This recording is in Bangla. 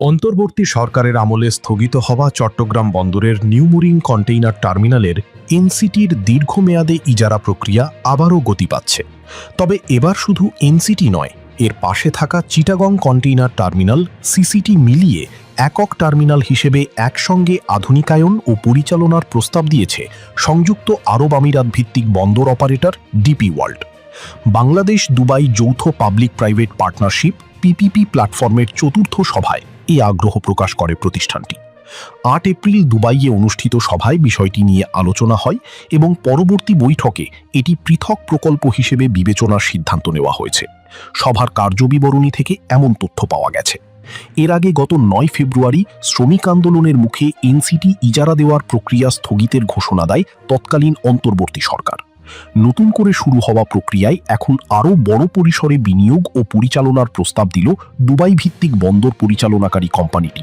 অন্তর্বর্তী সরকারের আমলে স্থগিত হওয়া চট্টগ্রাম বন্দরের নিউমুরিং কন্টেইনার টার্মিনালের এনসিটির দীর্ঘমেয়াদে ইজারা প্রক্রিয়া আবারও গতি পাচ্ছে। তবে এবার শুধু এনসিটি নয়, এর পাশে থাকা চিটাগং কন্টেইনার টার্মিনাল সিসিটি মিলিয়ে একক টার্মিনাল হিসেবে একসঙ্গে আধুনিকায়ন ও পরিচালনার প্রস্তাব দিয়েছে সংযুক্ত আরব আমিরাত ভিত্তিক বন্দর operator DP world. Bangladesh Dubai যৌথ পাবলিক প্রাইভেট পার্টনারশিপ পিপিপি প্ল্যাটফর্মের চতুর্থ সভায় এই আগ্রহ প্রকাশ করে প্রতিষ্ঠানটি। ৮ এপ্রিল দুবাইয়ে অনুষ্ঠিত সভায় বিষয়টি নিয়ে আলোচনা হয় এবং পরবর্তী বৈঠকে এটি পৃথক প্রকল্প হিসেবে বিবেচনার সিদ্ধান্ত নেওয়া হয়েছে। সভার কার্যবিবরণী থেকে এমন তথ্য পাওয়া গেছে। এর আগে গত ৯ ফেব্রুয়ারি শ্রমিক আন্দোলনের মুখে এনসিটি ইজারা দেওয়ার প্রক্রিয়া স্থগিতের ঘোষণা দেয় তৎকালীন অন্তর্বর্তী সরকার। নতুন করে শুরু হওয়া প্রক্রিয়ায় এখন আরও বড় পরিসরে বিনিয়োগ ও পরিচালনার প্রস্তাব দিল দুবাই ভিত্তিক বন্দর পরিচালনাকারী কোম্পানিটি।